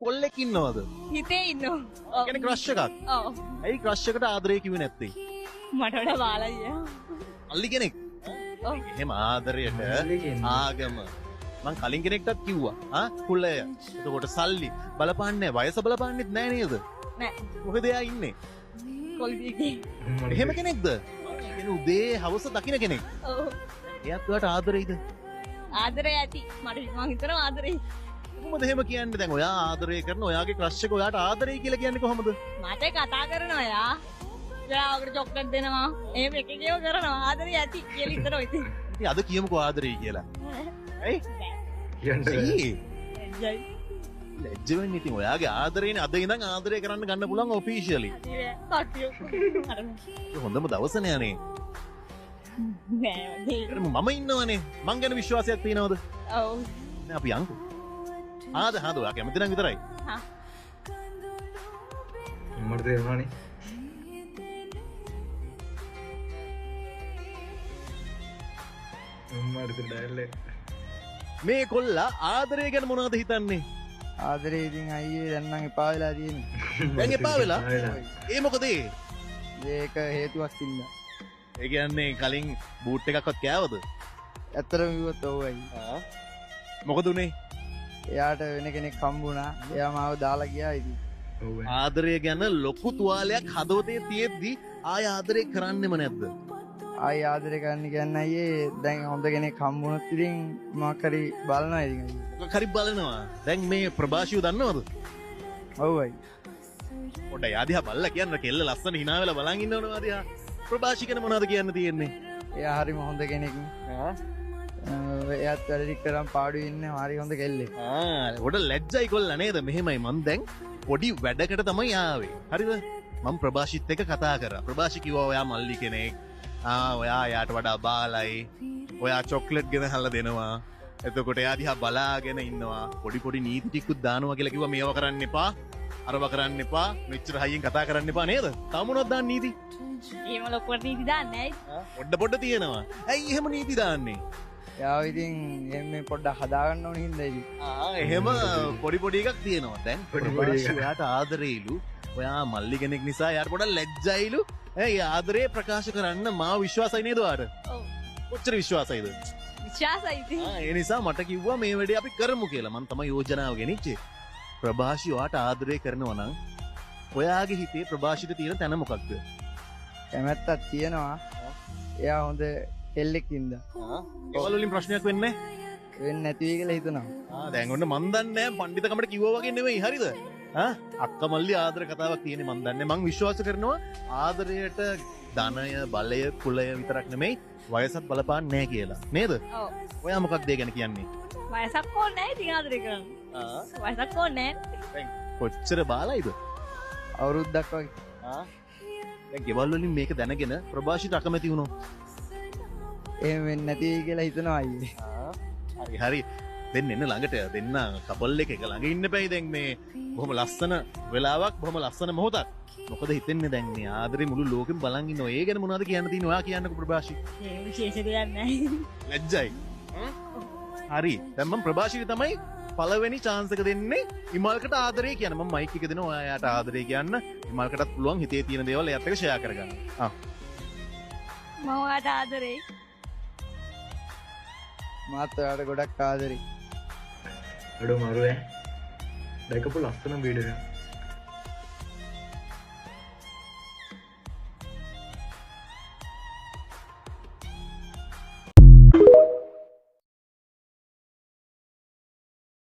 කොල්ලෙක් ඉන්නවද? හිතේ ඉන්නවා. කියන්නේ ක්‍රෂ් එකක්. ඔව්. ඇයි ක්‍රෂ් එකට ආදරේ කිව්වේ නැත්තේ? මට වඩා බාලයි. අල්ලි කෙනෙක්. ඔව්. එහෙම ආදරයට ආගම මං කලින් කෙනෙක්ටත් කිව්වා කුලය එතකොට සල්ලි බලපාන්නේ වයස බලපාන්නෙත් නෑ නේද නෑ මොකද එයා ඉන්නේ කොල්බිගේ එහෙම කෙනෙක්ද එන උදේ හවස දකින්න කෙනෙක් ඔව් එයාත් ඔයාට ආදරෙයිද ආදරේ ඇති මට මං හිතනවා ආදරේ කොහොමද එහෙම කියන්නේ දැන් ඔයා ආදරය කරන ඔයාගේ ක්‍රෂ් එක ඔයාට ආදරෙයි කියලා කියන්නේ කොහොමද මට කතා කරනවා එයා ඔකට චොක්ලට් දෙනවා එහෙම එකකේව කරනවා ආදරේ ඇති කියලා හිතනවා ඉතින් ඉතින් අද කියමුකෝ ආදරෙයි කියලා ඇයි ලැජ්ජ වෙන්න ඉතින් ඔයාගේ ආදරේනේ අද ඉඳන් ආදරය කරන්න ගන්න පුළුවන් ඔෆිෂියලි හොඳම දවසනේ අනේ මම ඉන්නවනේ මං ගැන විශ්වාසයක් තියෙනවද ඔව් නෑ අපි යන්කෝ ආද ඔයා කැමති නම් විතරයි හා මට තේරුණානේ මට ඩයලොග් මේ කොල්ලා ආදරය ගැන මොනවද හිතන්නේ ආදරේ ඉතින් අයියේ දැන් නම් එපා වෙලා තියෙන්නේ. දැන් එපා වෙලා? ඒ මොකද ඒ? ඒක හේතුවක් ඉන්න. ඒ කියන්නේ කලින් බූට් එකක්වත් කෑවද? ඇත්තටම කිව්වොත් ඔව්යි. මොකද උනේ? එයාට වෙන කෙනෙක් හම්බුණා. එයා මාව දාලා ගියා ඉතින්. ආදරය ගැන ලොකු තුවාලයක් හදවතේ තියෙද්දි ආය ආදරය කරන්නෙම නැද්ද? ආයි ආදරේ කරන්න කියන්නේ අයියේ දැන් හොඳ කෙනෙක් හම්බුනොත් ඉතින් මොකක් හරි බලනවා ඉතින් අයියේ. මොකක් හරි බලනවා. දැන් මේ ප්‍රභාෂියව දන්නවද? ඔව්යි. පොඩ්ඩයි ආදිහා බල්ලා කියන්න කෙල්ල ලස්සන hina වෙලා බලන් ඉන්නවනේ ආදිහා. ප්‍රභාෂි ගැන මොනවද කියන්න තියෙන්නේ? එයා හරිම හොඳ කෙනෙක්. එයාත් වැඩි කරන් පාඩුවේ ඉන්නේ හරි හොඳ කෙල්ලෙක්. ඔඩ ලැජ්ජයි කොල්ලා නේද? මෙහෙමයි මං දැන් පොඩි වැඩකට තමයි ආවේ. හරිද? මම ප්‍රභාෂිත් එක්ක කතා කරා. ප්‍රභාෂි කිව්වා ඔයා මල්ලි කෙනෙක්. ඔයා යාට වඩා බාලයි ඔයා චොක්ලට් ගෙන හල්ලා දෙනවා එතකොට එයා දිහා බලාගෙන ඉන්නවා පොඩි නීති ටිකකුත් දානවා කියලා කිව්වා මේව කරන්න එපා අරව කරන්න එපා මෙච්චර හයියෙන් කතා කරන්න එපා නේද තාම මොනවද දාන්න නීති එහෙම ලොකුවට නීති දාන්නේ ඇයි පොඩ තියෙනවා ඇයි එහෙම නීති දාන්නේ එයාව ඉතින් එන්නේ පොඩ්ඩක් හදාගන්න ඕන හින්දා ඉතින් එහෙම පොඩි එකක් තියෙනවා දැන් පොඩි එයාට ආදරේලු ඔයා මල්ලි කෙනෙක් නිසා යාට පොඩක් ලැජ්ජයිලු ඒ ආදරේ ප්‍රකාශ කරන්න මා විශ්වාසයි නේද ඔයාට? ඔව්. කොච්චර විශ්වාසයිද? විශ්වාසයි ඉතින්. ඒ නිසා මට කිව්වා මේ වැඩේ අපි කරමු කියලා. මම තමයි යෝජනාව ගෙනිච්චේ. ප්‍රභාෂි ඔයාට ආදරේ කරනවා නම් ඔයාගේ හිතේ ප්‍රභාෂිට තියෙන තැන මොකක්ද? කැමැත්තක් තියෙනවා. එයා හොඳ කෙල්ලෙක් ඉඳලා. ඒවල වලින් ප්‍රශ්නයක් වෙන්නේ වෙන්නේ නැති වෙයි කියලා හිතනවා. දැන් ඔන්න මන් දන්නේ නැහැ පඬිතකමට කිව්වා වගේ නෙවෙයි හරිද? අක්ක මල්ලි ආදර කතාවක් තියෙන්නේ මන් දන්නේ මං විශ්වාස කරනවා ආදරයට ධනය බලය කුලය විතරක් නෙමෙයි වයසත් බලපාන්නේ නැහැ කියලා නේද? ඔව්. ඔයා මොකක්ද ඒ ගැන කියන්නේ? වයසක් ඕනේ නැහැ ඉතින් ආදරේ කරන්න. වයසක් ඕනේ නැහැ. කොච්චර බාලයිද? අවුරුද්දක් වගේ. දැන් ගෙවල් වලින් මේක දැනගෙන ප්‍රභාෂිත අකමැති වුණා. එහෙම වෙන්නේ නැති වෙයි කියලා හිතනවා අයියේ. හරි දෙන්න එන්න ළඟට දෙන්න කපල් එක ළඟ ඉන්න බෑ දැන් මේ බොහොම ලස්සන වෙලාවක් බොහොම ලස්සන මොහොතක් මොකද හිතෙන්නේ දැන් මේ ආදරේ මුළු ලෝකෙම බලන් ඉන්නවා ඒ ගැන මොනවද කියන්න තියෙන්නේ ඔයා කියන්නකෝ ප්‍රභාෂි ඒ විශේෂ දෙයක් නැහැ ලැජ්ජයි හරි දැන් මම ප්‍රභාෂිට තමයි පළවෙනි chance එක දෙන්නේ ඉමල්කට ආදරේ කියන මම මයික් එක දෙනවා ඔයාට ආදරේ කියන්න ඉමල්කටත් පුළුවන් හිතේ තියෙන දේවල් එයාත් එක්ක ෂෙයා කරගන්න මම ඔයාට ආදරේ මාත් ඔයාට ගොඩක් ආදරේ අඩෝ මරුවේ දැකපු ලස්සන වීඩියෝ එක